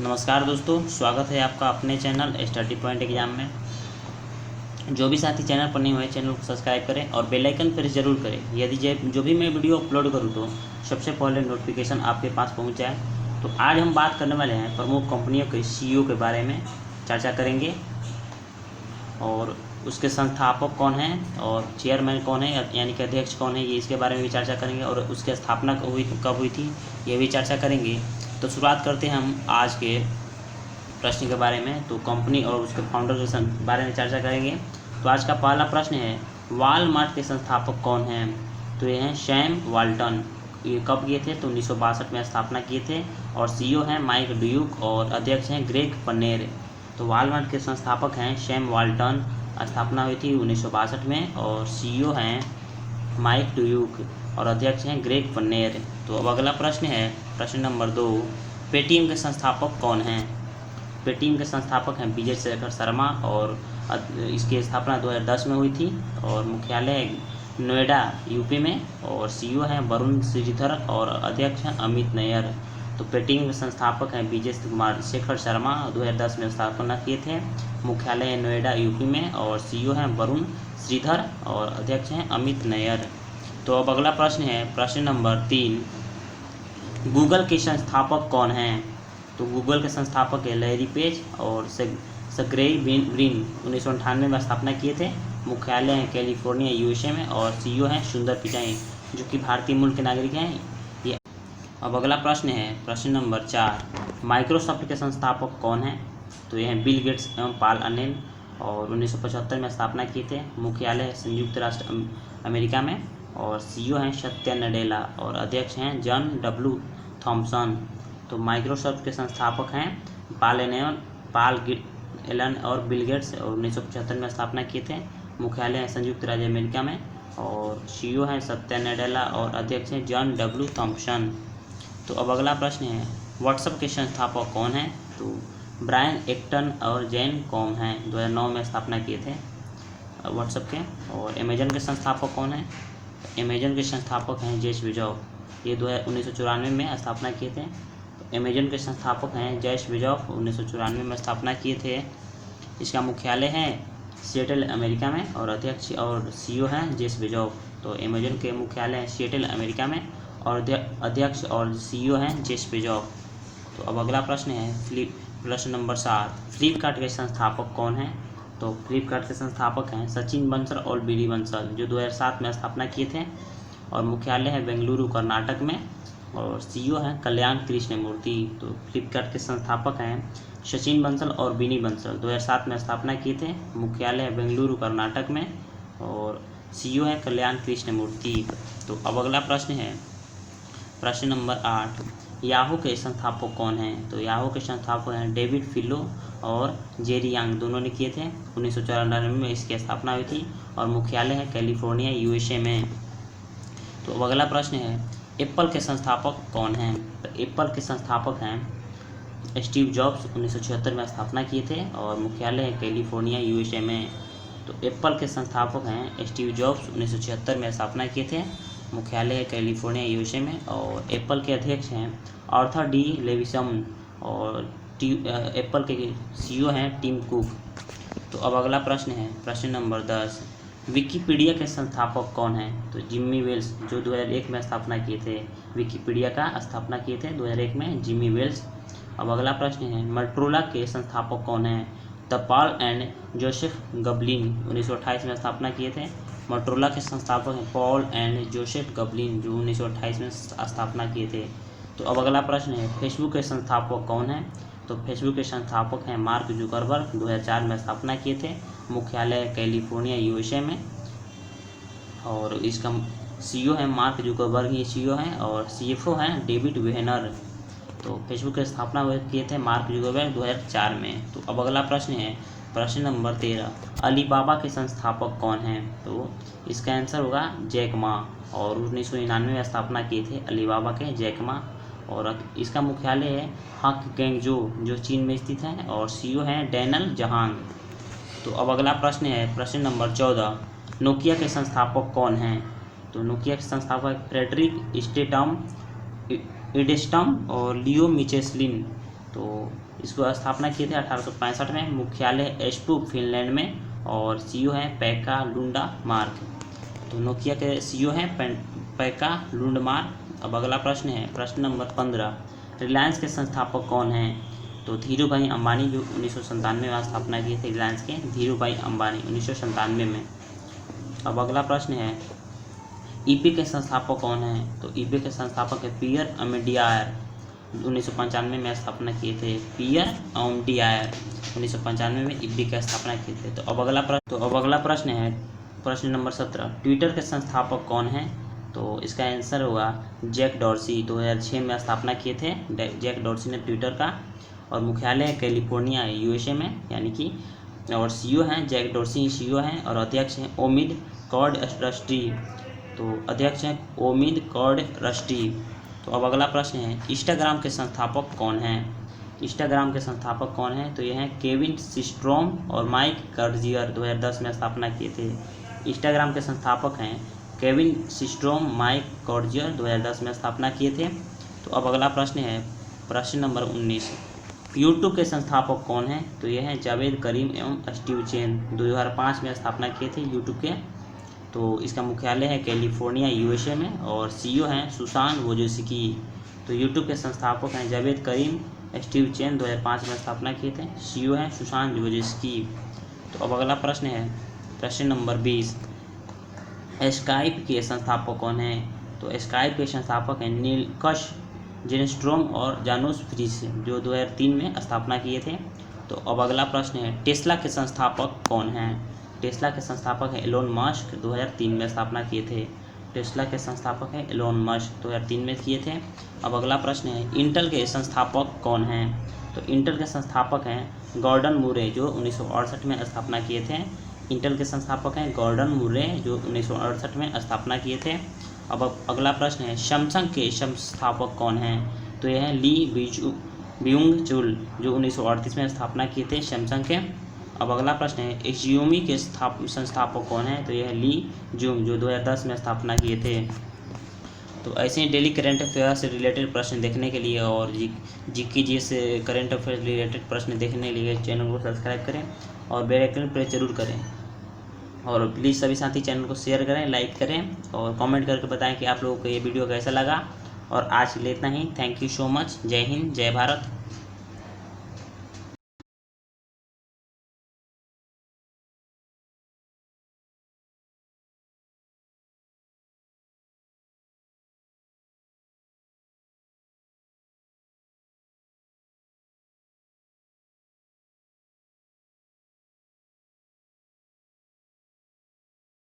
नमस्कार दोस्तों, स्वागत है आपका अपने चैनल स्टडी पॉइंट एग्जाम में। जो भी साथी चैनल पर नहीं हुए चैनल को सब्सक्राइब करें और बेल आइकन प्रेस जरूर करें। यदि जो भी मैं वीडियो अपलोड करूं तो सबसे पहले नोटिफिकेशन आपके पास पहुंच जाए। तो आज हम बात करने वाले हैं प्रमुख कंपनियों के सीईओ के बारे में चर्चा करेंगे और उसके संस्थापक कौन हैं और चेयरमैन कौन है यानी कि अध्यक्ष कौन है, ये इसके बारे में भी चर्चा करेंगे और उसकी स्थापना कब हुई थी ये भी चर्चा करेंगे। तो शुरुआत करते हैं हम आज के प्रश्न के बारे में। तो कंपनी और उसके फाउंडर के बारे में चर्चा करेंगे। तो आज का पहला प्रश्न है, वॉलमार्ट के संस्थापक कौन हैं? तो ये हैं सैम वाल्टन। ये कब किए थे? तो 1962 में स्थापना किए थे और सीईओ हैं माइक ड्यूक और अध्यक्ष हैं ग्रेग पन्नेर। तो वॉलमार्ट के संस्थापक हैं सैम वाल्टन, स्थापना हुई थी 1962 में और सीईओ हैं माइक ड्यूक और अध्यक्ष हैं ग्रेग पन्नेर। तो अब अगला प्रश्न है प्रश्न नंबर 2, पेटीएम के संस्थापक कौन हैं? पेटीएम के संस्थापक हैं विजय शेखर शर्मा और इसकी स्थापना 2010 में हुई थी और मुख्यालय नोएडा यूपी में और सीईओ हैं वरुण श्रीधर और अध्यक्ष हैं अमित नैयर। तो पेटीएम के संस्थापक हैं विजय कुमार शेखर शर्मा, 2010 में स्थापना किए थे, मुख्यालय नोएडा यूपी में और सीईओ हैं वरुण श्रीधर और अध्यक्ष हैं अमित नैयर। तो अब अगला प्रश्न है प्रश्न नंबर 3, गूगल के संस्थापक कौन हैं? तो गूगल के संस्थापक है लैरी पेज और सर्गेई ब्रिन, 1998 में स्थापना किए थे, मुख्यालय है कैलिफोर्निया यूएसए में और सीईओ हैं सुंदर पिचाई जो कि भारतीय मूल के नागरिक हैं। ये अब अगला प्रश्न है प्रश्न नंबर 4, माइक्रोसॉफ्ट के संस्थापक कौन हैं? तो ये हैं बिल गेट्स एवं पॉल अलेन और 1975 में स्थापना किए थे, मुख्यालय संयुक्त राष्ट्र अमेरिका में और सीईओ हैं सत्या नडेला और अध्यक्ष हैं जॉन डब्ल्यू थॉमसन। तो माइक्रोसॉफ्ट के संस्थापक हैं पॉल एलन और बिल गेट्स और 1975 में स्थापना किए थे, मुख्यालय है संयुक्त राज्य अमेरिका में और सीईओ हैं सत्या नडेला और अध्यक्ष हैं जॉन डब्ल्यू थॉमसन। तो अब अगला प्रश्न है, व्हाट्सएप के संस्थापक कौन हैं? तो ब्रायन एक्टन और जैन कॉम हैं, 2009 में स्थापना किए थे व्हाट्सएप के। और अमेजन के संस्थापक कौन हैं? अमेजन के संस्थापक हैं जेफ बेजोस, ये 1994 में स्थापना किए थे। अमेजन के संस्थापक हैं जेफ बेजोस, 1994 में स्थापना किए थे। इसका मुख्यालय है सिएटल अमेरिका में और अध्यक्ष और सीईओ हैं जेफ बेजोस। तो अमेजन के मुख्यालय है सिएटल अमेरिका में और अध्यक्ष और सीईओ हैं जेफ बेजोस। तो अब अगला प्रश्न है प्रश्न नंबर 7, फ्लिपकार्ट के संस्थापक कौन हैं? तो फ्लिपकार्ट के संस्थापक हैं सचिन बंसल और बीडी बंसल जो 2007 में स्थापना किए थे और मुख्यालय है बेंगलुरु कर्नाटक में और सीईओ हैं कल्याण कृष्ण मूर्ति। तो फ्लिपकार्ट के संस्थापक हैं सचिन बंसल और बीनी बंसल, 2007 में स्थापना किए थे, मुख्यालय बेंगलुरु कर्नाटक में और सीईओ हैं कल्याण कृष्ण मूर्ति। तो अब अगला प्रश्न है प्रश्न नंबर 8, याहू के संस्थापक कौन हैं? तो याहू के संस्थापक हैं डेविड फिलो और जेरी यांग, दोनों ने किए थे, 1994 में इसकी स्थापना हुई थी और मुख्यालय है कैलिफोर्निया यूएसए में। तो अब अगला प्रश्न है, एप्पल के संस्थापक कौन हैं? तो एप्पल के संस्थापक हैं स्टीव जॉब्स, 1976 में स्थापना किए थे और मुख्यालय है कैलिफोर्निया यूएसए में। तो एप्पल के संस्थापक हैं स्टीव जॉब्स, 1976 में स्थापना किए थे, मुख्यालय है कैलिफोर्निया यूएसए में और एप्पल के अध्यक्ष हैं आर्थर डी लेविसन और एप्पल के सीईओ हैं टिम कुक। तो अब अगला प्रश्न है प्रश्न नंबर 10, विकिपीडिया के संस्थापक कौन हैं? तो जिम्मी वेल्स, जो 2001 में स्थापना किए थे, विकिपीडिया का स्थापना किए थे 2001 में जिम्मी वेल्स। अब अगला प्रश्न है, मोटोरोला के संस्थापक कौन हैं? द पॉल एंड जोसेफ गबलिन, 1928 में स्थापना किए थे, मोटोरोला के संस्थापक हैं पॉल एंड जोसेफ गबलिन जो 1928 में स्थापना किए थे। तो अब अगला प्रश्न है, फेसबुक के संस्थापक कौन हैं? तो फेसबुक के संस्थापक हैं मार्क जुकरबर्ग, 2004 में स्थापना किए थे, मुख्यालय कैलिफोर्निया यूएसए में और इसका सीईओ है मार्क जुकरबर्ग, ये सीईओ हैं और सीएफओ हैं डेविड वेहनर। तो फेसबुक की स्थापना किए थे मार्क जुकरबर्ग 2004 में। तो अब अगला प्रश्न है प्रश्न नंबर 13, अलीबाबा के संस्थापक कौन हैं? तो इसका आंसर होगा जैक मा और 1999 में स्थापना किए थे अलीबाबा के जैक मा और इसका मुख्यालय है हॉन्गकॉन्ग जो चीन में स्थित है और सीईओ हैं डैनल जहांग। तो अब अगला प्रश्न है प्रश्न नंबर 14, नोकिया के संस्थापक कौन हैं? तो नोकिया के संस्थापक फ्रेडरिक स्टेटम, इडेस्टम और लियो मिचेस्लिन। तो इसको स्थापना किए थे 1865 में। मुख्यालय एस्पू फिनलैंड में, और सीईओ हैं पेक्का लुंडमार्क। तो नोकिया के सीईओ हैं पेक्का लुंडमार्क। अब अगला प्रश्न है प्रश्न नंबर 15, रिलायंस के संस्थापक कौन हैं? तो धीरू भाई अंबानी, जो 1997 में स्थापना किए थे रिलायंस के, धीरू भाई अंबानी 1997 में। अब अगला प्रश्न है ईपी के संस्थापक कौन हैं? तो ईपी के संस्थापक है पियर अमेडियार, 1995 में स्थापना किए थे। पियर अमेडियार 1995 में ईपी की स्थापना किए थे। तो अब अगला प्रश्न है प्रश्न नंबर 17, ट्विटर के संस्थापक कौन हैं? तो इसका आंसर होगा जैक डॉर्सी, 2006 में स्थापना किए थे जैक डॉर्सी ने ट्विटर का, और मुख्यालय कैलिफोर्निया यूएसए में, यानी कि, और सीईओ हैं जैक डॉर्सी सीईओ हैं, और अध्यक्ष हैं ओमिद कॉर्डस्टी। तो अध्यक्ष हैं ओमिद कॉर्डस्टी। तो अब अगला प्रश्न है इंस्टाग्राम के संस्थापक कौन हैं? इंस्टाग्राम के संस्थापक कौन हैं? तो ये हैं केविन सिस्ट्रोम और माइक कर्जियर, 2010 में स्थापना किए थे। इंस्टाग्राम के संस्थापक हैं केविन सिस्ट्रोम, माइक कर्जियर, 2010 में स्थापना किए थे। तो अब अगला प्रश्न है प्रश्न नंबर 19, यूट्यूब के संस्थापक कौन हैं? तो ये हैं जावेद करीम एवं स्टीव चेन, 2005 में स्थापना किए थे यूट्यूब के। तो इसका मुख्यालय है कैलिफोर्निया यूएसए में, और सीईओ हैं सुसान वोजेस्की। तो यूट्यूब के संस्थापक हैं जावेद करीम, स्टीव चेन, 2005 में स्थापना किए थे। सीईओ हैं सुसान वोजेस्की। तो अब अगला प्रश्न है प्रश्न नंबर 20, स्काइप के संस्थापक कौन हैं? तो स्काइप के संस्थापक हैं नीलकश जेनस्ट्रोम और जानोस फ्रिस, जो 2003 में स्थापना किए थे। तो अब अगला प्रश्न है टेस्ला के संस्थापक कौन हैं? टेस्ला के संस्थापक हैं एलोन मस्क, 2003 में स्थापना किए थे। टेस्ला के संस्थापक हैं एलोन मस्क, 2003 में किए थे। अब अगला प्रश्न है इंटेल के संस्थापक कौन हैं? तो इंटेल के संस्थापक हैं गॉर्डन मुरे, जो 1968 में स्थापना किए थे। इंटेल के संस्थापक हैं गॉर्डन मुरे, जो 1968 में स्थापना किए थे। अब अगला प्रश्न है सैमसंग के संस्थापक कौन हैं? तो यह है ली बियुंग चुल, जो 1938 में स्थापना किए थे सैमसंग के। अब अगला प्रश्न है एक्सियोमी के संस्थापक कौन हैं? तो यह है ली जूंग, जो 2010 में स्थापना किए थे। तो ऐसे ही डेली करंट अफेयर से रिलेटेड प्रश्न देखने के लिए और जीके से करंट अफेयर रिलेटेड प्रश्न देखने के लिए चैनल को सब्सक्राइब करें और बेल आइकन प्रेस जरूर करें। और प्लीज़ सभी साथी चैनल को शेयर करें, लाइक करें और कमेंट करके बताएं कि आप लोगों को ये वीडियो कैसा लगा। और आज के लिए इतना ही। Thank you so much. जय हिंद, जय भारत।